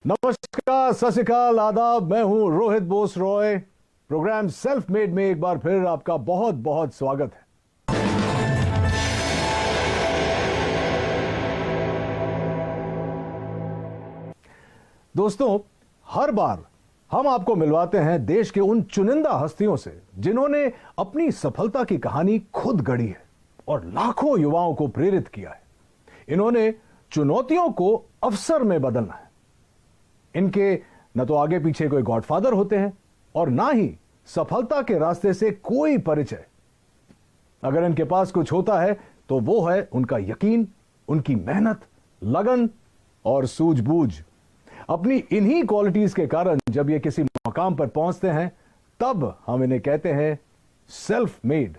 नमस्कार, सत श्री अकाल, आदाब। मैं हूं Rohit Bose Roy. Programme self made में एक बार फिर आपका बहुत बहुत स्वागत है। दोस्तों, हर बार हम आपको मिलवाते हैं देश के उन चुनिंदा हस्तियों से जिन्होंने अपनी सफलता की कहानी खुद गढ़ी है और लाखों युवाओं को प्रेरित किया है। इन्होंने चुनौतियों को अवसर में बदलना है। इनके न तो आगे पीछे कोई गॉडफादर होते हैं और ना ही सफलता के रास्ते से कोई परिचय। अगर इनके पास कुछ होता है तो वो है उनका यकीन, उनकी मेहनत, लगन और सूझबूझ। अपनी इन्हीं क्वालिटीज के कारण जब ये किसी मकाम पर पहुंचते हैं तब हम इन्हें कहते हैं सेल्फ मेड।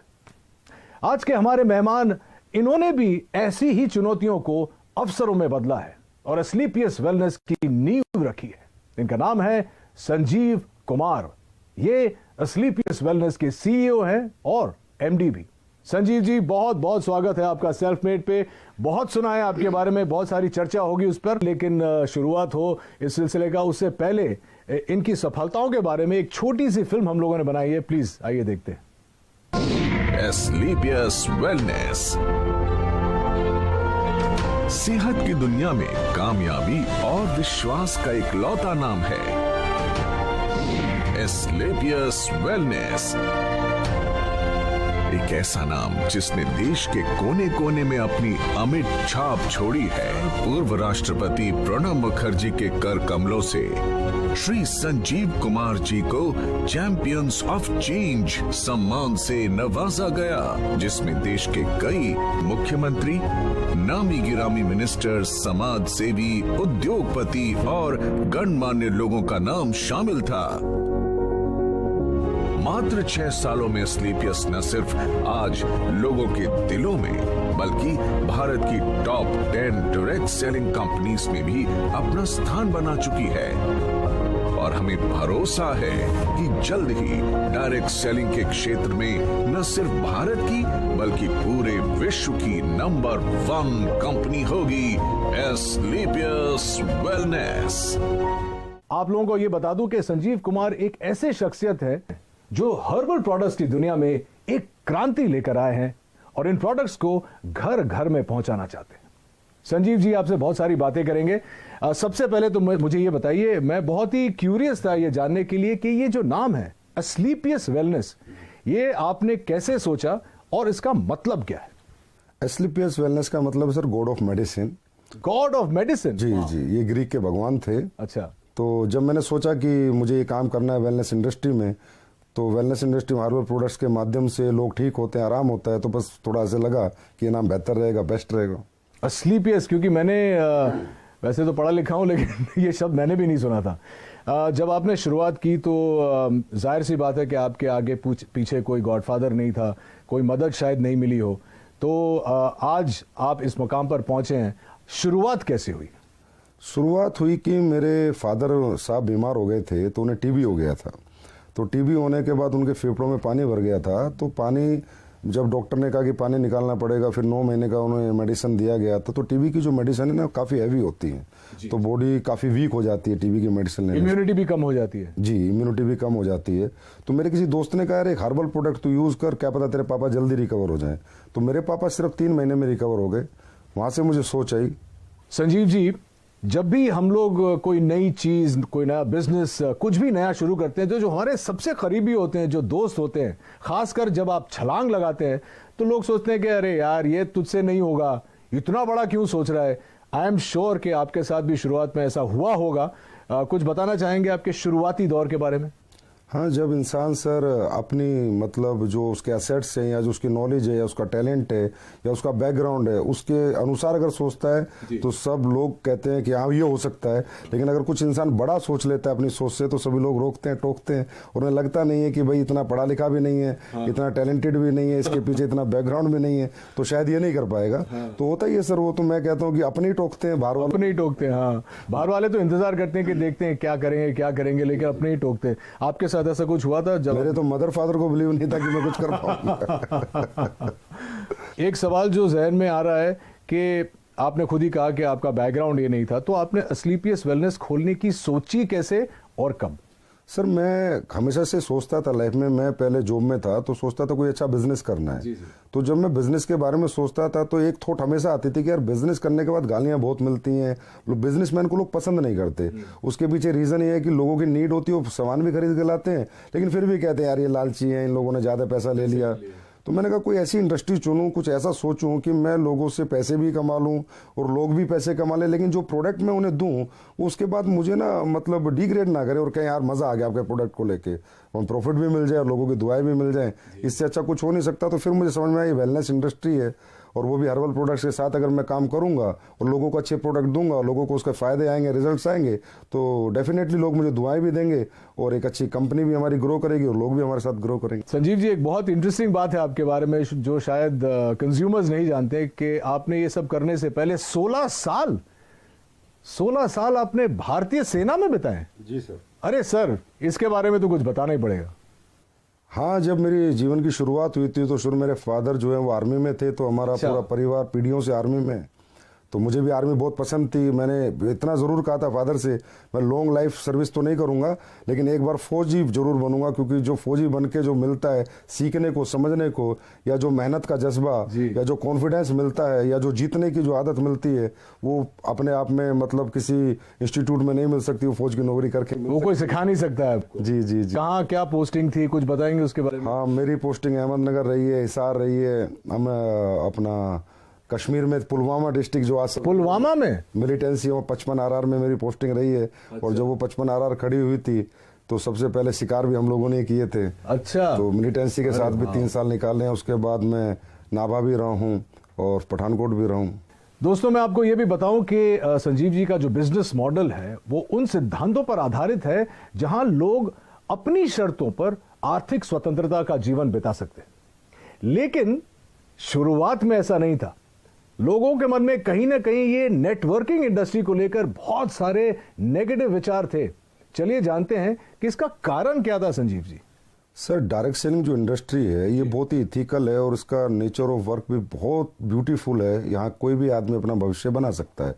आज के हमारे मेहमान, इन्होंने भी ऐसी ही चुनौतियों को अवसरों में बदला है और एस्क्लेपियस वेलनेस की नींव रखी है। इनका नाम है संजीव कुमार। ये एस्क्लेपियस वेलनेस के सीईओ हैं और एमडी भी। संजीव जी, बहुत बहुत स्वागत है आपका सेल्फ मेड पे। बहुत सुना है आपके बारे में, बहुत सारी चर्चा होगी उस पर, लेकिन शुरुआत हो इस सिलसिले का उससे पहले इनकी सफलताओं के बारे में एक छोटी सी फिल्म हम लोगों ने बनाई है। प्लीज आइए देखते हैं। एस्क्लेपियस वेलनेस सेहत की दुनिया में कामयाबी और विश्वास का इकलौता नाम है। एस्क्लेपियस वेलनेस, एक ऐसा नाम जिसने देश के कोने कोने में अपनी अमिट छाप छोड़ी है। पूर्व राष्ट्रपति प्रणब मुखर्जी के कर कमलों से श्री संजीव कुमार जी को चैंपियंस ऑफ चेंज सम्मान से नवाजा गया, जिसमें देश के कई मुख्यमंत्री, नामी गिरामी मिनिस्टर, समाज सेवी, उद्योगपति और गणमान्य लोगों का नाम शामिल था। मात्र 6 सालों में एस्क्लेपियस न सिर्फ आज लोगों के दिलों में बल्कि भारत की टॉप 10 डायरेक्ट सेलिंग कंपनीज में भी अपना स्थान बना चुकी है और हमें भरोसा है कि जल्द ही डायरेक्ट सेलिंग के क्षेत्र में न सिर्फ भारत की बल्कि पूरे विश्व की नंबर 1 कंपनी होगी एस्क्लेपियस वेलनेस। आप लोगों को यह बता दूं कि संजीव कुमार एक ऐसे शख्सियत है जो हर्बल प्रोडक्ट्स की दुनिया में एक क्रांति लेकर आए हैं और इन प्रोडक्ट्स को घर घर में पहुंचाना चाहते हैं। संजीव जी, आपसे बहुत सारी बातें करेंगे। सबसे पहले तो मुझे ये बताइए, मैं बहुत ही क्यूरियस था ये जानने के लिए कि ये जो नाम है एस्क्लेपियस वेलनेस, ये आपने कैसे सोचा और इसका मतलब क्या है? एस्क्लेपियस वेलनेस का मतलब sir god of medicine. God of medicine? जी जी, ये ग्रीक के भगवान थे। अच्छा। तो जब मैंने सोचा कि मुझे ये काम करना है वेलनेस इंडस्ट्री में, तो वेलनेस इंडस्ट्री में हर्बल प्रोडक्ट्स के माध्यम से लोग ठीक होते हैं, आराम होता है, तो बस थोड़ा ऐसे लगा कि ये नाम बेहतर रहेगा, बेस्ट रहेगा एस्क्लेपियस। क्योंकि मैंने वैसे तो पढ़ा लिखा हूं लेकिन ये शब्द मैंने भी नहीं सुना था। जब आपने शुरुआत की तो जाहिर सी बात है कि आपके आगे पीछे कोई गॉडफादर नहीं था, कोई मदद शायद नहीं मिली हो। तो आज आप इस मुकाम पर पहुंचे हैं, शुरुआत कैसे हुई? शुरुआत हुई कि मेरे फादर साहब बीमार हो गए थे, तो उन्हें टीबी हो गया था। तो टीबी होने के बाद उनके फेफड़ों में पानी भर गया था। तो पानी, जब डॉक्टर ने कहा कि पानी निकालना पड़ेगा, फिर 9 महीने का उन्हें मेडिसिन दिया गया था। तो टीबी की जो मेडिसिन है ना, काफ़ी हैवी होती है, तो बॉडी काफ़ी वीक हो जाती है टीबी की मेडिसिन लेने। इम्यूनिटी भी कम हो जाती है। जी, इम्यूनिटी भी कम हो जाती है। तो मेरे किसी दोस्त ने कहा, एक हर्बल प्रोडक्ट तू यूज़ कर, क्या पता तेरे पापा जल्दी रिकवर हो जाए। तो मेरे पापा सिर्फ 3 महीने में रिकवर हो गए। वहाँ से मुझे सोच आई। संजीव जी, जब भी हम लोग कोई नई चीज, कोई नया बिजनेस, कुछ भी नया शुरू करते हैं, जो हमारे सबसे करीबी होते हैं, जो दोस्त होते हैं, खासकर जब आप छलांग लगाते हैं तो लोग सोचते हैं कि अरे यार, ये तुझसे नहीं होगा, इतना बड़ा क्यों सोच रहा है। आई एम श्योर कि आपके साथ भी शुरुआत में ऐसा हुआ होगा। कुछ बताना चाहेंगे आपके शुरुआती दौर के बारे में? हाँ, जब इंसान सर अपनी मतलब जो उसके एसेट्स हैं या जो उसकी नॉलेज है या उसका टैलेंट है या उसका बैकग्राउंड है, उसके अनुसार अगर सोचता है तो सब लोग कहते हैं कि हाँ ये हो सकता है। लेकिन अगर कुछ इंसान बड़ा सोच लेता है अपनी सोच से, तो सभी लोग रोकते हैं, टोकते हैं। उन्हें लगता नहीं है कि भाई इतना पढ़ा लिखा भी नहीं है, इतना टैलेंटेड भी नहीं है, इसके पीछे इतना बैकग्राउंड भी नहीं है, तो शायद ये नहीं कर पाएगा। तो होता ही है सर वो। तो मैं कहता हूँ कि अपने ही टोकते हैं, बाहर वाले अपने ही टोकते हैं। हाँ, बाहर वाले तो इंतजार करते हैं कि देखते हैं क्या करेंगे, लेकिन अपने ही टोकते हैं। आपके साथ ऐसा कुछ हुआ था? जब मेरे तो मदर फादर को बिलीव नहीं था कि मैं कुछ कर पाऊंगा। एक सवाल जो जहन में आ रहा है कि आपने खुद ही कहा कि आपका बैकग्राउंड ये नहीं था, तो आपने अस्क्लेपियस वेलनेस खोलने की सोची कैसे और कब? सर मैं हमेशा से सोचता था लाइफ में, मैं पहले जॉब में था तो सोचता था कोई अच्छा बिजनेस करना है। तो जब मैं बिजनेस के बारे में सोचता था तो एक थॉट हमेशा आती थी कि यार बिजनेस करने के बाद गालियां बहुत मिलती हैं, लोग बिजनेसमैन को लोग पसंद नहीं करते। उसके पीछे रीजन ये है कि लोगों की नीड होती है, वो सामान भी खरीद के लाते हैं लेकिन फिर भी कहते हैं यार ये लालची है, इन लोगों ने ज्यादा पैसा ले लिया। तो मैंने कहा कोई ऐसी इंडस्ट्री चुनूं, कुछ ऐसा सोचूं कि मैं लोगों से पैसे भी कमा लूं और लोग भी पैसे कमा लें, लेकिन जो प्रोडक्ट मैं उन्हें दूं उसके बाद मुझे ना मतलब डिग्रेड ना करे और कहें यार मजा आ गया आपके प्रोडक्ट को लेके, और प्रॉफिट भी मिल जाए और लोगों की दुआएं भी मिल जाए, इससे अच्छा कुछ हो नहीं सकता। तो फिर मुझे समझ में आया ये वेलनेस इंडस्ट्री है और वो भी हर्बल प्रोडक्ट्स के साथ अगर मैं काम करूंगा और लोगों को अच्छे प्रोडक्ट दूंगा और लोगों को उसके फायदे आएंगे, रिजल्ट्स आएंगे, तो डेफिनेटली लोग मुझे दुआएं भी देंगे और एक अच्छी कंपनी भी हमारी ग्रो करेगी और लोग भी हमारे साथ ग्रो करेंगे। संजीव जी, एक बहुत इंटरेस्टिंग बात है आपके बारे में जो शायद कंज्यूमर्स नहीं जानते कि आपने ये सब करने से पहले 16 साल आपने भारतीय सेना में बिताए। जी सर। अरे सर, इसके बारे में तो कुछ बताना ही पड़ेगा। हाँ, जब मेरी जीवन की शुरुआत हुई थी तो शुरू मेरे फादर जो है वो आर्मी में थे, तो हमारा पूरा परिवार पीढ़ियों से आर्मी में, तो मुझे भी आर्मी बहुत पसंद थी। मैंने इतना ज़रूर कहा था फादर से मैं लॉन्ग लाइफ सर्विस तो नहीं करूंगा लेकिन एक बार फौजी जरूर बनूंगा, क्योंकि जो फौजी बन के जो मिलता है सीखने को, समझने को, या जो मेहनत का जज्बा या जो कॉन्फिडेंस मिलता है या जो जीतने की जो आदत मिलती है वो अपने आप में मतलब किसी इंस्टीट्यूट में नहीं मिल सकती, वो फौज की नौकरी करके वो कोई सिखा नहीं सकता है आपको। जी जी जी। कहाँ क्या पोस्टिंग थी, कुछ बताएंगे उसके बारे में? हाँ, मेरी पोस्टिंग अहमदनगर रही है, हिसार रही है, हम अपना कश्मीर में पुलवामा डिस्ट्रिक्ट जो आज पुलवामा में मिलिटेंसी 55 RR में मेरी पोस्टिंग रही है। और जब वो 55 RR खड़ी हुई थी तो सबसे पहले शिकार भी हम लोगों ने किए थे। अच्छा। तो मिलिटेंसी के साथ भी 3 साल निकाले हैं। उसके बाद मैं नाभा भी रहा हूँ और पठानकोट भी रहा हूँ। दोस्तों, मैं आपको यह भी बताऊं कि संजीव जी का जो बिजनेस मॉडल है वो उन सिद्धांतों पर आधारित है जहां लोग अपनी शर्तों पर आर्थिक स्वतंत्रता का जीवन बिता सकते हैं। लेकिन शुरुआत में ऐसा नहीं था। लोगों के मन में कहीं ना कहीं ये नेटवर्किंग इंडस्ट्री को लेकर बहुत सारे नेगेटिव विचार थे। चलिए जानते हैं कि इसका कारण क्या था Sanjeev ji. Sir, direct selling जो इंडस्ट्री है ये बहुत ही इथिकल है और इसका नेचर ऑफ वर्क भी बहुत ब्यूटीफुल है। यहाँ कोई भी आदमी अपना भविष्य बना सकता है,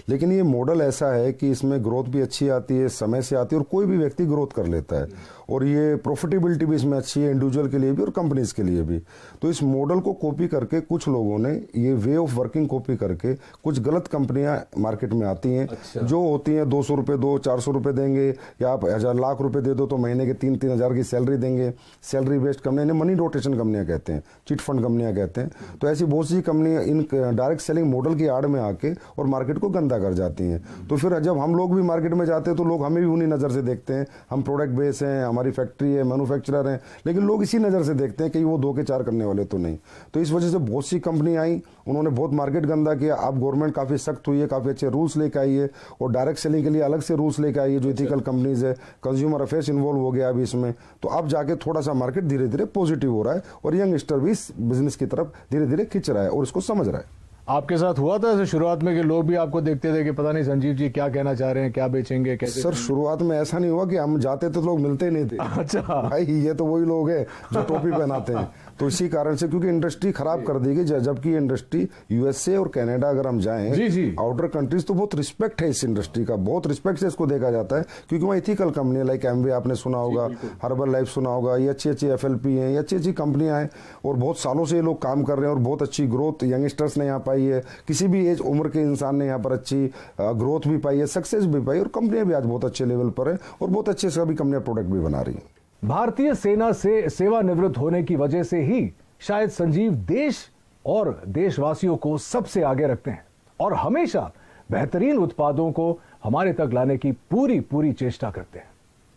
लेकिन ये मॉडल ऐसा है कि इसमें ग्रोथ भी अच्छी आती है, समय से आती है और कोई भी व्यक्ति ग्रोथ कर लेता है और ये प्रॉफिटेबिलिटी भी इसमें अच्छी है, इंडिविजुअल के लिए भी और कंपनीज के लिए भी। तो इस मॉडल को कॉपी करके कुछ लोगों ने ये वे ऑफ वर्किंग कॉपी करके कुछ गलत कंपनियां मार्केट में आती हैं। अच्छा। जो होती हैं 200 रुपये दो, 400 रुपये देंगे या आप 1000 लाख रुपए दे दो तो महीने के 3-3 हज़ार की सैलरी देंगे। सैलरी बेस्ड कंपनी, इन्हें मनी रोटेशन कंपनियां कहते हैं, चिट फंड कंपनियां कहते हैं। तो ऐसी बहुत सी कंपनियां इन डायरेक्ट सेलिंग मॉडल की आड़ में आके और मार्केट को गंदा कर जाती हैं। तो फिर जब हम लोग भी मार्केट में जाते हैं तो लोग हमें भी उन्हीं नज़र से देखते हैं। हम प्रोडक्ट बेस हैं, हमारी फैक्ट्री है, मैन्युफैक्चरर हैं, लेकिन लोग इसी नज़र से देखते हैं कि वो 2 के 4 करने वाले तो नहीं। तो इस वजह से बहुत सी कंपनी आई, उन्होंने बहुत मार्केट गंदा किया। अब गवर्नमेंट काफ़ी सख्त हुई है, काफ़ी अच्छे रूल्स लेकर आई है और डायरेक्ट सेलिंग के लिए अलग से रूल्स लेकर आई है जो इथिकल कंपनीज है। कंज्यूमर अफेयर्स इन्वॉल्व हो गया अभी इसमें। तो अब जाके थोड़ा सा मार्केट धीरे धीरे पॉजिटिव हो रहा है और यंगस्टर भी इस बिजनेस की तरफ धीरे धीरे खिंच रहा है और इसको समझ रहा है। आपके साथ हुआ था ऐसे शुरुआत में कि लोग भी आपको देखते थे कि पता नहीं संजीव जी क्या कहना चाह रहे हैं, क्या बेचेंगे, कैसे? सर, शुरुआत में ऐसा नहीं हुआ कि हम जाते थे तो लोग मिलते ही नहीं थे। अच्छा भाई, ये तो वही लोग हैं जो टोपी पहनाते हैं। तो इसी कारण से, क्योंकि इंडस्ट्री खराब कर दी गई, जबकि इंडस्ट्री यूएसए और कनाडा अगर हम जाएं, आउटर कंट्रीज, तो बहुत रिस्पेक्ट है इस इंडस्ट्री का, बहुत रिस्पेक्ट से इसको देखा जाता है क्योंकि वहाँ इथिकल कंपनी लाइक एमवे आपने सुना होगा, हर्बल लाइफ सुना होगा, ये अच्छी अच्छी FLP हैं, ये अच्छी अच्छी कंपनियां हैं और बहुत सालों से ये लोग काम कर रहे हैं और बहुत अच्छी ग्रोथ यंगस्टर्स ने यहाँ पाई है। किसी भी एज उम्र के इंसान ने यहाँ पर अच्छी ग्रोथ भी पाई है, सक्सेस भी पाई और कंपनियां भी आज बहुत अच्छे लेवल पर है और बहुत अच्छे सभी कंपनियां प्रोडक्ट भी बना रही है। भारतीय सेना से सेवानिवृत्त होने की वजह से ही शायद संजीव देश और देशवासियों को सबसे आगे रखते हैं और हमेशा बेहतरीन उत्पादों को हमारे तक लाने की पूरी चेष्टा करते हैं।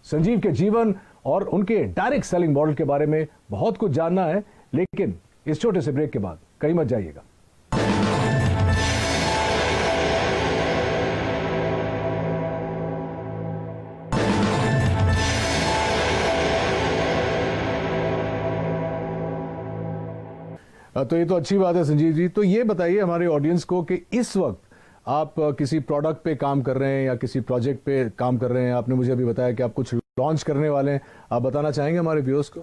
संजीव के जीवन और उनके डायरेक्ट सेलिंग मॉडल के बारे में बहुत कुछ जानना है, लेकिन इस छोटे से ब्रेक के बाद कहीं मत जाइएगा। तो ये तो अच्छी बात है संजीव जी। तो ये बताइए हमारे ऑडियंस को कि इस वक्त आप किसी प्रोडक्ट पे काम कर रहे हैं या किसी प्रोजेक्ट पे काम कर रहे हैं। आपने मुझे अभी बताया कि आप कुछ लॉन्च करने वाले हैं, आप बताना चाहेंगे हमारे व्यूअर्स को?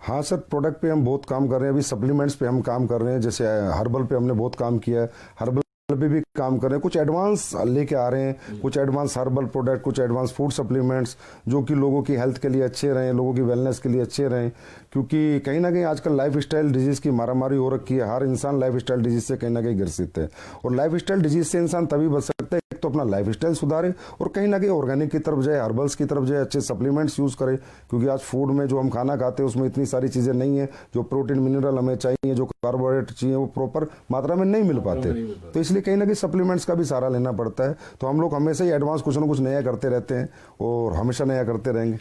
हाँ सर, प्रोडक्ट पे हम बहुत काम कर रहे हैं। अभी सप्लीमेंट्स पे हम काम कर रहे हैं, जैसे हर्बल पे हमने बहुत काम किया है। हर्बल पे भी काम कर रहे हैं, कुछ एडवांस लेके आ रहे हैं, कुछ एडवांस हर्बल प्रोडक्ट, कुछ एडवांस फूड सप्लीमेंट्स जो कि लोगों की हेल्थ के लिए अच्छे रहें, लोगों की वेलनेस के लिए अच्छे रहें। क्योंकि कहीं ना कहीं आजकल लाइफ स्टाइल डिजीज की मारामारी हो रखी है, हर इंसान लाइफ स्टाइल डिजीज से कहीं ना कहीं ग्रसित है। और लाइफ स्टाइल डिजीज से इंसान तभी बच सकता है एक तो अपना लाइफ स्टाइल सुधारे और कहीं ना कहीं ऑर्गेनिक की तरफ जाए, हर्बल्स की तरफ जाए, अच्छे सप्लीमेंट्स यूज करे। क्योंकि आज फूड में जो हम खाना खाते हैं उसमें इतनी सारी चीजें नहीं है, जो प्रोटीन मिनरल हमें चाहिए, जो कार्बोहाइड्रेट चाहिए, वो प्रॉपर मात्रा में नहीं मिल पाते। तो इसलिए कहीं ना कहीं सप्लीमेंट्स का भी सहारा लेना पड़ता है। तो हम लोग हमेशा ही एडवांस कुछ ना कुछ नया करते रहते हैं और हमेशा नया करते रहेंगे।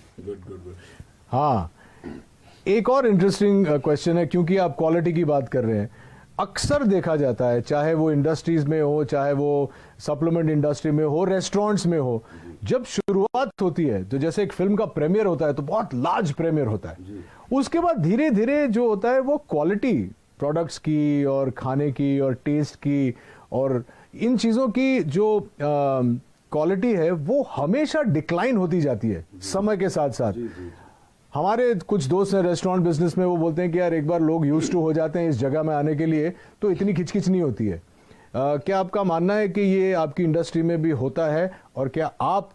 हाँ, एक और इंटरेस्टिंग क्वेश्चन है, क्योंकि आप क्वालिटी की बात कर रहे हैं। अक्सर देखा जाता है, चाहे वो इंडस्ट्रीज में हो, चाहे वो सप्लीमेंट इंडस्ट्री में हो, रेस्टोरेंट्स में हो, जब शुरुआत होती है तो जैसे एक फिल्म का प्रीमियर होता है तो बहुत लार्ज प्रीमियर होता है, उसके बाद धीरे धीरे जो होता है वो क्वालिटी प्रोडक्ट्स की और खाने की और टेस्ट की और इन चीज़ों की जो क्वालिटी है वो हमेशा डिक्लाइन होती जाती है समय के साथ साथ। हमारे कुछ दोस्त हैं रेस्टोरेंट बिजनेस में, वो बोलते हैं कि यार एक बार लोग यूज्ड टू हो जाते हैं इस जगह में आने के लिए तो इतनी खिचखिच नहीं होती है। क्या आपका मानना है कि ये आपकी इंडस्ट्री में भी होता है और क्या आप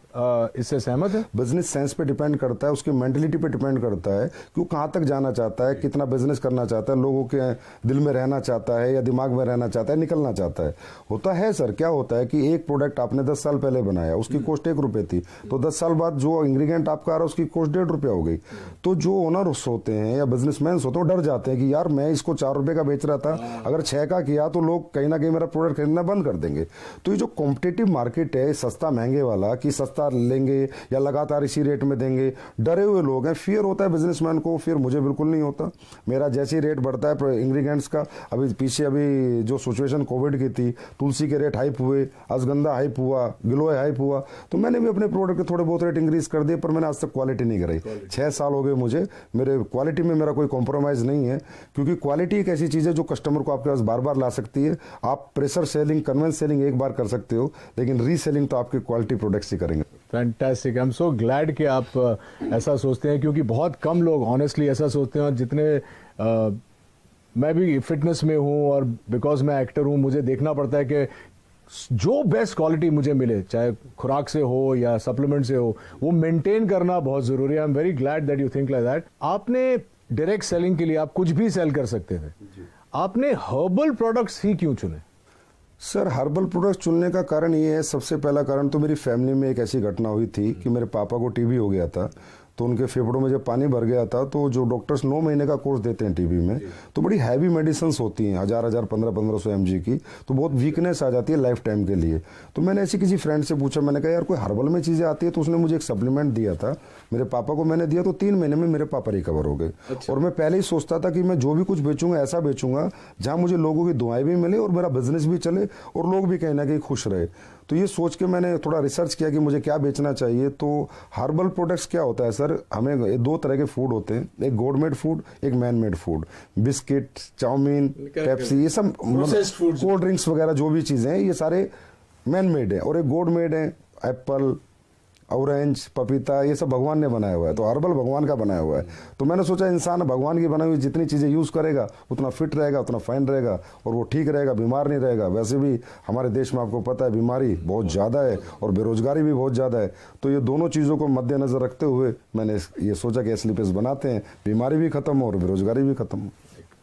इससे सहमत हैं? बिजनेस सेंस पे डिपेंड करता है, उसकी मेंटलिटी पे डिपेंड करता है कि वो कहाँ तक जाना चाहता है, कितना बिजनेस करना चाहता है, लोगों के दिल में रहना चाहता है या दिमाग में रहना चाहता है, निकलना चाहता है। होता है सर, क्या होता है कि एक प्रोडक्ट आपने 10 साल पहले बनाया, उसकी कॉस्ट 1 रुपये थी, तो 10 साल बाद जो इंग्रेडिएंट आपका आ रहा है उसकी कॉस्ट 1.5 रुपया हो गई। तो जो ओनर्स होते हैं या बिजनेसमैन होते हैं वो डर जाते हैं कि यार मैं इसको 4 रुपये का बेच रहा था, अगर 6 का किया तो लोग कहीं ना कहीं मेरा प्रोडक्ट खरीदना बंद कर देंगे। तो ये जो कॉम्पिटिटिव मार्केट है सस्ता महंगे वाला, कि सस्ता लेंगे या लगातार इसी रेट में देंगे, डरे हुए लोग हैं। फियर होता है बिजनेसमैन को, फिर मुझे बिल्कुल नहीं होता। मेरा जैसे ही रेट बढ़ता है इंग्रेडिएंट्स का, अभी जो सिचुएशन कोविड की थी, तुलसी के रेट हाइप हुए, अश्वगंधा हाइप हुआ, गिलोय हाइप हुआ, तो मैंने भी अपने प्रोडक्ट के थोड़े बहुत रेट इंक्रीज कर दिए, पर मैंने आज तक क्वालिटी नहीं कराई। 6 साल हो गए मुझे, मेरे क्वालिटी में मेरा कोई कॉम्प्रोमाइज नहीं है। क्योंकि क्वालिटी एक ऐसी चीज है जो कस्टमर को आपके पास बार बार ला सकती है। आप प्रेशर सेलिंग, कन्वेंस सेलिंग एक बार कर सकते हो, लेकिन रीसेलिंग तो आपके क्वालिटी प्रोडक्ट्स ही करेंगे। Fantastic, I am so glad कि आप ऐसा सोचते हैं, क्योंकि बहुत कम लोग ऑनेस्टली ऐसा सोचते हैं। और जितने मैं भी फिटनेस में हूं और बिकॉज मैं एक्टर हूं, मुझे देखना पड़ता है कि जो बेस्ट क्वालिटी मुझे मिले, चाहे खुराक से हो या सप्लीमेंट से हो, वो मेंटेन करना बहुत जरूरी है। I am very glad that you think like that. आपने डायरेक्ट सेलिंग के लिए आप कुछ भी सेल कर सकते थे, आपने हर्बल प्रोडक्ट्स ही क्यों चुने? सर, हर्बल प्रोडक्ट्स चुनने का कारण ये है, सबसे पहला कारण तो मेरी फैमिली में एक ऐसी घटना हुई थी कि मेरे पापा को टीबी हो गया था। तो उनके फेफड़ों में जब पानी भर गया था, तो जो डॉक्टर्स 9 महीने का कोर्स देते हैं टीबी में, तो बड़ी हैवी मेडिसिन होती हैं, 1000 1500 mg की, तो बहुत वीकनेस आ जाती है लाइफ टाइम के लिए। तो मैंने ऐसी किसी फ्रेंड से पूछा, मैंने कहा यार कोई हर्बल में चीज़ें आती है, तो उसने मुझे एक सप्लीमेंट दिया था, मेरे पापा को मैंने दिया, तो 3 महीने में मेरे पापा रिकवर हो गए। और मैं पहले ही सोचता था कि मैं जो भी कुछ बेचूंगा ऐसा बेचूंगा जहाँ मुझे लोगों की दुआएं भी मिले और मेरा बिजनेस भी चले और लोग भी कहीं ना कहीं खुश रहे। तो ये सोच के मैंने थोड़ा रिसर्च किया कि मुझे क्या बेचना चाहिए। तो हर्बल प्रोडक्ट्स क्या होता है सर, हमें 2 तरह के फूड होते हैं, एक गॉड मेड फूड, एक man made food. Biscuit, chow mein, Pepsi, ये सब कोल्ड ड्रिंक्स वगैरह जो भी चीजें हैं ये सारे मैन मेड है। और एक गॉड मेड है, एप्पल, ऑरेंज, पपीता, ये सब भगवान ने बनाया हुआ है। तो हर्बल भगवान का बनाया हुआ है। तो मैंने सोचा इंसान भगवान की बनाई हुई जितनी चीज़ें यूज़ करेगा उतना फिट रहेगा, उतना फाइन रहेगा और वो ठीक रहेगा, बीमार नहीं रहेगा। वैसे भी हमारे देश में आपको पता है बीमारी बहुत ज़्यादा है और बेरोजगारी भी बहुत ज़्यादा है। तो ये दोनों चीज़ों को मद्देनज़र रखते हुए मैंने ये सोचा कि एस्लीपियस बनाते हैं, बीमारी भी खत्म हो और बेरोजगारी भी खत्म हो।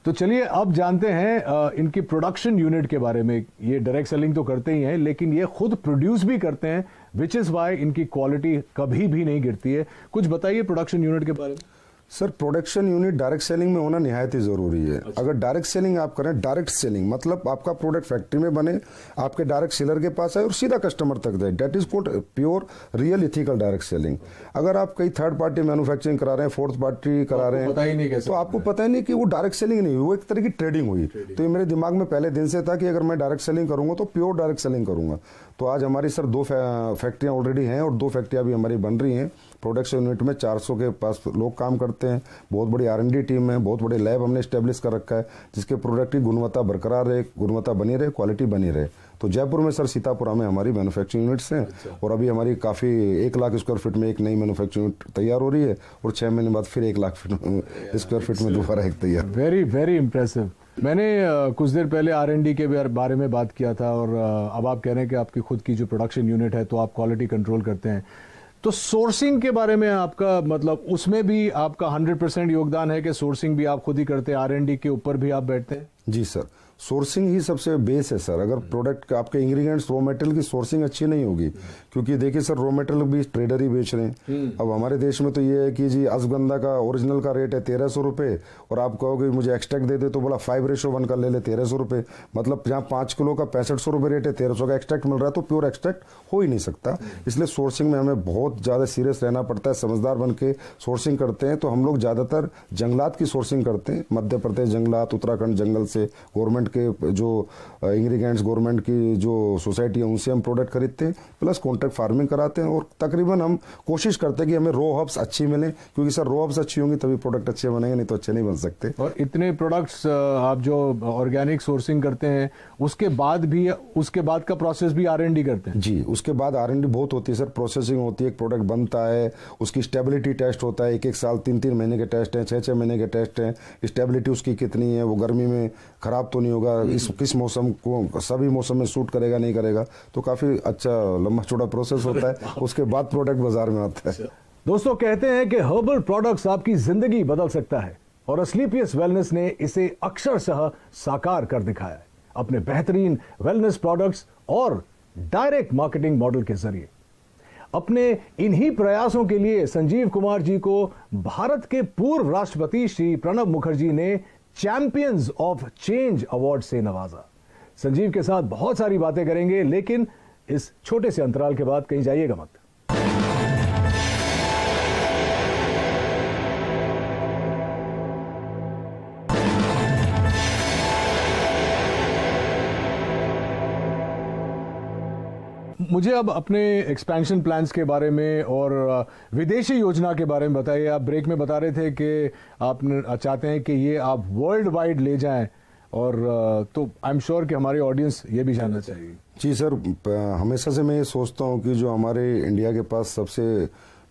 तो चलिए अब जानते हैं इनकी प्रोडक्शन यूनिट के बारे में। ये डायरेक्ट सेलिंग तो करते ही हैं, लेकिन ये खुद प्रोड्यूस भी करते हैं, विच इज वाई इनकी क्वालिटी कभी भी नहीं गिरती है। कुछ बताइए प्रोडक्शन यूनिट के बारे में। Sir, production unit direct selling में होना निहायत ही जरूरी है। अगर डायरेक्ट सेलिंग आप करें, डायरेक्ट सेलिंग मतलब आपका प्रोडक्ट फैक्ट्री में बने, आपके डायरेक्ट सेलर के पास आए और सीधा कस्टमर तक जाए, that is called pure real ethical direct selling. अगर आप कई थर्ड पार्टी मैन्युफैक्चरिंग करा रहे हैं, फोर्थ पार्टी करा रहे हैं, तो आपको पता ही नहीं कि वो डायरेक्ट सेलिंग नहीं हुई, वो एक तरह की ट्रेडिंग हुई। तो ये मेरे दिमाग में पहले दिन से था कि अगर मैं डायरेक्ट सेलिंग करूंगा तो प्योर डायरेक्ट सेलिंग करूंगा। तो आज हमारी सर 2 फैक्ट्रियां ऑलरेडी हैं और 2 फैक्ट्रियां भी हमारी बन रही हैं। प्रोडक्शन यूनिट में 400 के पास लोग काम करते हैं, बहुत बड़ी R&D टीम है, बहुत बड़े लैब हमने स्टैब्लिश कर रखा है जिसके प्रोडक्ट की गुणवत्ता बरकरार रहे, गुणवत्ता बनी रहे, क्वालिटी बनी रहे। तो जयपुर में सर सीतापुरा में हमारी मैन्युफैक्चरिंग यूनिट्स हैं। और अभी हमारी काफ़ी 1 लाख स्क्वायर फीट में एक नई मैन्युफैक्चरिंग यूनिट तैयार हो रही है और 6 महीने बाद फिर 1 लाख स्क्वायर फीट में दोबारा एक तैयार। Very very impressive. मैंने कुछ देर पहले R&D के बारे में बात किया था और अब आप कह रहे हैं कि आपकी खुद की जो प्रोडक्शन यूनिट है तो आप क्वालिटी कंट्रोल करते हैं, तो सोर्सिंग के बारे में आपका मतलब उसमें भी आपका 100% योगदान है कि सोर्सिंग भी आप खुद ही करते हैं, R&D के ऊपर भी आप बैठते हैं? जी सर, सोर्सिंग ही सबसे बेस है सर। अगर प्रोडक्ट आपके इंग्रेडिएंट्स रॉ मटेरियल की सोर्सिंग अच्छी नहीं होगी, क्योंकि देखिए सर रॉ मटेरियल भी ट्रेडर ही बेच रहे हैं। अब हमारे देश में तो ये है कि जी अश्वगंधा का ओरिजिनल का रेट है 1300 रुपये और आप कहोगे मुझे एक्सट्रैक्ट दे दे तो बोला 5:1 का ले ले 1300 रुपये, मतलब जहाँ 5 किलो का 6500 रुपये रेट है 1300 का एक्सट्रैक्ट मिल रहा है, तो प्योर एक्सट्रैक्ट हो ही नहीं सकता। इसलिए सोर्सिंग में हमें बहुत ज़्यादा सीरियस रहना पड़ता है, समझदार बन के सोर्सिंग करते हैं। तो हम लोग ज़्यादातर जंगलात की सोर्सिंग करते हैं, मध्य प्रदेश जंगलात, उत्तराखंड जंगल से, गवर्नमेंट के जो इंग्रेडिएंट्स गवर्नमेंट की जो सोसाइटी है उनसे हम प्रोडक्ट खरीदते हैं, प्लस कॉन्ट्रैक्ट फार्मिंग कराते हैं। और तकरीबन हम कोशिश करते हैं कि हमें रॉ हर्ब्स अच्छी मिले, क्योंकि सर रॉ हर्ब्स अच्छी होंगी तभी प्रोडक्ट अच्छे बनेंगे, नहीं तो अच्छे नहीं बन सकते। और इतने प्रोडक्ट्स आप जो ऑर्गेनिक सोर्सिंग करते हैं उसके बाद का प्रोसेस भी R&D करते हैं? जी, उसके बाद R&D बहुत होती है सर, प्रोसेसिंग होती है, एक प्रोडक्ट बनता है, उसकी स्टेबिलिटी टेस्ट होता है, 1-1 साल 3-3 महीने के टेस्ट हैं, 6-6 महीने के टेस्ट हैं, स्टेबिलिटी उसकी कितनी है, वो गर्मी में खराब तो नहीं होगा, किस मौसम को सभी मौसम में सूट करेगा नहीं करेगा, तो काफी अच्छा लंबा चौड़ा प्रोसेस होता है। उसके बाद प्रोडक्ट बाजार में आता है। दोस्तों, कहते हैं कि हर्बल प्रोडक्ट्स आपकी जिंदगी बदल सकता है और असलीपियस वेलनेस ने इसे अक्षरशः साकार कर दिखाया है अपने बेहतरीन वेलनेस प्रोडक्ट्स और डायरेक्ट मार्केटिंग मॉडल के जरिए। अपने इन्हीं प्रयासों के लिए संजीव कुमार जी को भारत के पूर्व राष्ट्रपति श्री प्रणब मुखर्जी ने चैंपियंस ऑफ चेंज अवार्ड से नवाजा। संजीव के साथ बहुत सारी बातें करेंगे, लेकिन इस छोटे से अंतराल के बाद कहीं जाइएगा मत। मुझे अब अपने एक्सपेंशन प्लान्स के बारे में और विदेशी योजना के बारे में बताइए। आप ब्रेक में बता रहे थे कि आप चाहते हैं कि ये आप वर्ल्ड वाइड ले जाएं, और तो आई एम श्योर कि हमारी ऑडियंस ये भी जानना चाहिए। जी सर, हमेशा से मैं ये सोचता हूँ कि जो हमारे इंडिया के पास सबसे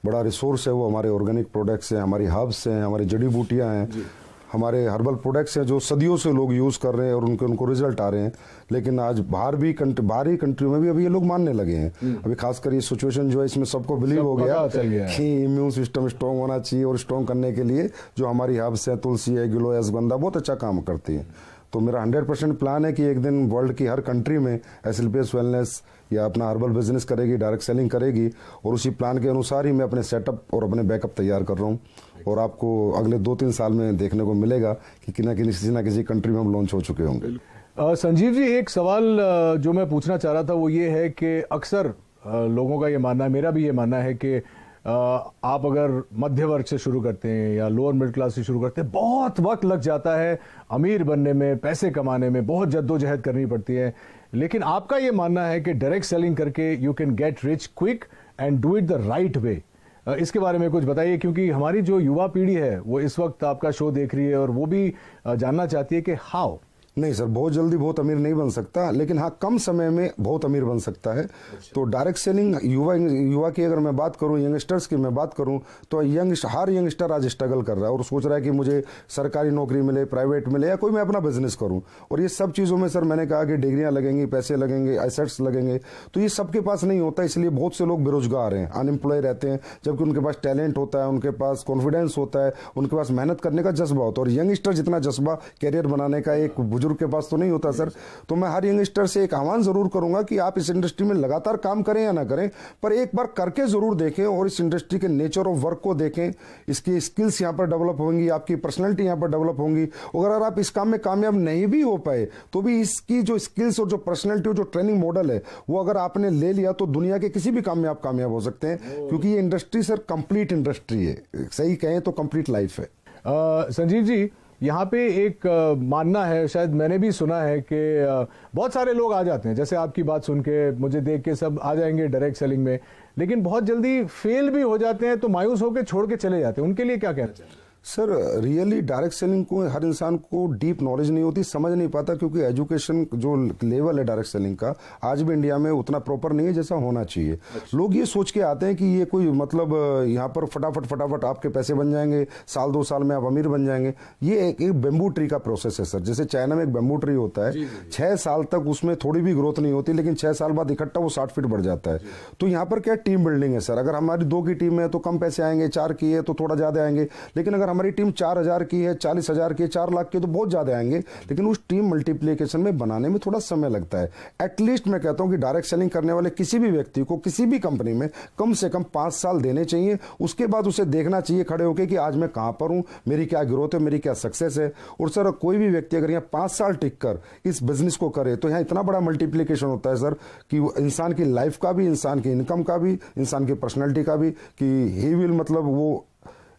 बड़ा रिसोर्स है वो हमारे ऑर्गेनिक प्रोडक्ट्स हैं, हमारी हर्ब्स हैं, हमारी जड़ी बूटियाँ हैं, हमारे हर्बल प्रोडक्ट्स हैं जो सदियों से लोग यूज़ कर रहे हैं और उनको रिजल्ट आ रहे हैं। लेकिन आज बाहरी कंट्रियों में भी अभी ये लोग मानने लगे हैं। अभी खासकर ये सिचुएशन जो है इसमें सबको बिलीव हो गया कि इम्यून सिस्टम स्ट्रॉन्ग होना चाहिए, और स्ट्रॉन्ग करने के लिए जो हमारी हर्ब्स हैं, तुलसी है, गिलोय है, अश्वगंधा बहुत अच्छा काम करती है। तो मेरा 100% प्लान है कि एक दिन वर्ल्ड की हर कंट्री में असलीपियस वेलनेस या अपना हर्बल बिजनेस करेगी, डायरेक्ट सेलिंग करेगी, और उसी प्लान के अनुसार ही मैं अपने सेटअप और अपने बैकअप तैयार कर रहा हूँ। और आपको अगले 2-3 साल में देखने को मिलेगा कि किसी ना किसी कंट्री में हम लॉन्च हो चुके होंगे। संजीव जी, एक सवाल जो मैं पूछना चाह रहा था वो ये है कि अक्सर लोगों का ये मानना है, मेरा भी ये मानना है कि आप अगर मध्य वर्ग से शुरू करते हैं या लोअर मिडिल क्लास से शुरू करते हैं, बहुत वक्त लग जाता है अमीर बनने में, पैसे कमाने में, बहुत जद्दोजहद करनी पड़ती है। लेकिन आपका ये मानना है कि डायरेक्ट सेलिंग करके you can get rich quick and do it the right way. इसके बारे में कुछ बताइए, क्योंकि हमारी जो युवा पीढ़ी है वो इस वक्त आपका शो देख रही है और वो भी जानना चाहती है कि हाउ। नहीं सर, बहुत जल्दी बहुत अमीर नहीं बन सकता, लेकिन हाँ कम समय में बहुत अमीर बन सकता है। तो डायरेक्ट सेलिंग युवा की अगर मैं बात करूं, यंगस्टर्स की मैं बात करूं, तो हर यंगस्टर आज स्ट्रगल कर रहा है और सोच रहा है कि मुझे सरकारी नौकरी मिले, प्राइवेट मिले, या कोई मैं अपना बिजनेस करूं। और ये सब चीज़ों में सर मैंने कहा कि डिग्रियां लगेंगी, पैसे लगेंगे, एसेट्स लगेंगे, तो ये सबके पास नहीं होता। इसलिए बहुत से लोग बेरोजगार हैं, अनएम्प्लॉय रहते हैं, जबकि उनके पास टैलेंट होता है, उनके पास कॉन्फिडेंस होता है, उनके पास मेहनत करने का जज्बा होता है। और यंगस्टर जितना जज्बा कैरियर बनाने का एक बुजुर्ग के पास तो नहीं होता सर। तो मैं हर यंगस्टर से एक आह्वान जरूर करूंगा कि आप इस इंडस्ट्री में लगातार काम करें या ना करें, पर एक बार करके जरूर देखें और इस इंडस्ट्री के नेचर ऑफ वर्क को देखें। इसकी स्किल्स यहां पर डेवलप होंगी, आपकी पर्सनैलिटी यहां पर डेवलप होंगी। अगर आप इस काम में कामयाब नहीं भी हो पाए तो भी इसकी जो स्किल्स और जो पर्सनैलिटी और जो ट्रेनिंग मॉडल है वो अगर आपने ले लिया तो दुनिया के किसी भी काम में आप कामयाब हो सकते हैं, क्योंकि ये इंडस्ट्री सर कंप्लीट इंडस्ट्री है, सही कहें तो कंप्लीट लाइफ है। संजीव जी, यहाँ पे एक मानना है, शायद मैंने भी सुना है कि बहुत सारे लोग आ जाते हैं, जैसे आपकी बात सुन के मुझे देख के सब आ जाएंगे डायरेक्ट सेलिंग में, लेकिन बहुत जल्दी फेल भी हो जाते हैं तो मायूस होकर छोड़ के चले जाते हैं। उनके लिए क्या कहना चाहिए? सर रियली डायरेक्ट सेलिंग को हर इंसान को डीप नॉलेज नहीं होती, समझ नहीं पाता, क्योंकि एजुकेशन जो लेवल है डायरेक्ट सेलिंग का आज भी इंडिया में उतना प्रॉपर नहीं है जैसा होना चाहिए। अच्छा। लोग ये सोच के आते हैं कि ये कोई मतलब यहाँ पर फटाफट आपके पैसे बन जाएंगे, साल 2 साल में आप अमीर बन जाएंगे। ये एक बेम्बू ट्री का प्रोसेस है सर। जैसे चाइना में एक बेम्बू ट्री होता है, 6 साल तक उसमें थोड़ी भी ग्रोथ नहीं होती, लेकिन 6 साल बाद इकट्ठा वो 60 फीट बढ़ जाता है। तो यहाँ पर क्या टीम बिल्डिंग है सर। अगर हमारी 2 की टीम है तो कम पैसे आएंगे, 4 की है तो थोड़ा ज्यादा आएंगे, लेकिन अगर हमारी टीम 4000 की है, 40,000 की है, 4 लाख की है तो बहुत ज्यादा आएंगे। लेकिन उस टीम मल्टीप्लिकेशन में बनाने में थोड़ा समय लगता है। एटलीस्ट मैं कहता हूं कि डायरेक्ट सेलिंग करने वाले किसी भी व्यक्ति को किसी भी कंपनी में कम से कम 5 साल देने चाहिए। उसके बाद उसे देखना चाहिए खड़े होकर कि आज मैं कहां पर हूं, मेरी क्या ग्रोथ है, मेरी क्या सक्सेस है। और सर कोई भी व्यक्ति अगर यहाँ 5 साल टिक कर इस बिजनेस को करे तो यहाँ इतना बड़ा मल्टीप्लिकेशन होता है सर कि इंसान की लाइफ का भी, इंसान की इनकम का भी, इंसान की पर्सनैलिटी का भी, कि ही विल मतलब वो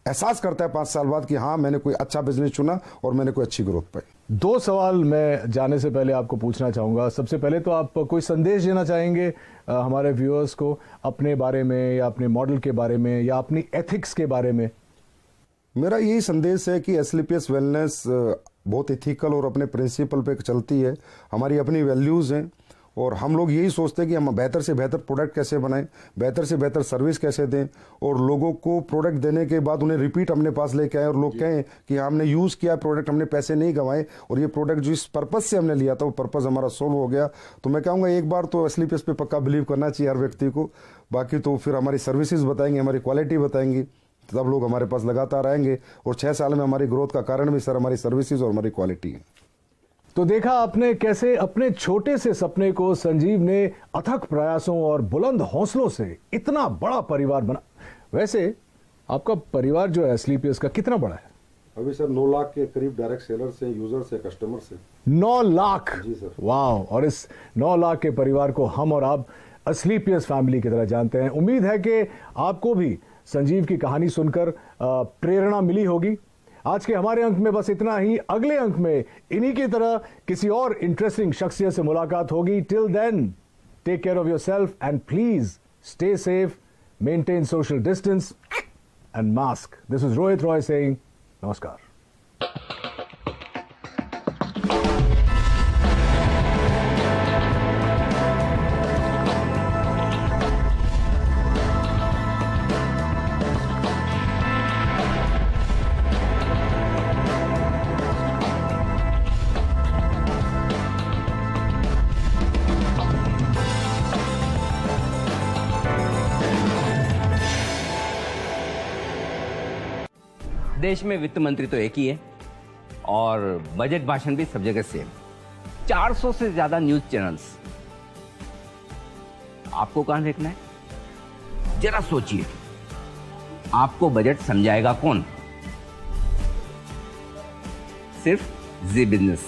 एहसास करता है 5 साल बाद कि हाँ मैंने कोई अच्छा बिजनेस चुना और मैंने कोई अच्छी ग्रोथ पाई। 2 सवाल मैं जाने से पहले आपको पूछना चाहूंगा। सबसे पहले तो आप कोई संदेश देना चाहेंगे हमारे व्यूअर्स को अपने बारे में, या अपने मॉडल के बारे में, या अपनी एथिक्स के बारे में? मेरा यही संदेश है कि एसलीपीएस वेलनेस बहुत एथिकल और अपने प्रिंसिपल पे चलती है। हमारी अपनी वैल्यूज़ हैं और हम लोग यही सोचते हैं कि हम बेहतर से बेहतर प्रोडक्ट कैसे बनाएं, बेहतर से बेहतर सर्विस कैसे दें, और लोगों को प्रोडक्ट देने के बाद उन्हें रिपीट अपने पास लेके आए और लोग कहें कि हमने यूज़ किया प्रोडक्ट, हमने पैसे नहीं गंवाए और ये प्रोडक्ट जो इस पर्पज़ से हमने लिया था वो पर्पज़ हमारा सोल्व हो गया। तो मैं कहूँगा एक बार तो एसलीपीएस पे पक्का बिलीव करना चाहिए हर व्यक्ति को। बाकी तो फिर हमारी सर्विसेज बताएंगे, हमारी क्वालिटी बताएंगी, तब लोग हमारे पास लगातार आएंगे। और 6 साल में हमारी ग्रोथ का कारण भी सर हमारी सर्विसेज और हमारी क्वालिटी है। तो देखा आपने कैसे अपने छोटे से सपने को संजीव ने अथक प्रयासों और बुलंद हौसलों से इतना बड़ा परिवार बना। वैसे आपका परिवार जो है एसलीपीएस का कितना बड़ा है? अभी सर 9 लाख के करीब डायरेक्ट सेलर से, यूजर से, कस्टमर से। 9 लाख? जी सर। वाह। और इस 9 लाख के परिवार को हम और आप एसलीपीएस फैमिली की तरह जानते हैं। उम्मीद है कि आपको भी संजीव की कहानी सुनकर प्रेरणा मिली होगी। आज के हमारे अंक में बस इतना ही। अगले अंक में इन्हीं की तरह किसी और इंटरेस्टिंग शख्सियत से मुलाकात होगी। Till then take care of yourself and please stay safe, maintain social distance and mask. This is Rohit Roy saying namaskar. देश में वित्त मंत्री तो एक ही है और बजट भाषण भी सब जगह सेम। 400 से ज्यादा न्यूज चैनल्स। आपको कहां देखना है? जरा सोचिए, आपको बजट समझाएगा कौन? सिर्फ जी बिजनेस।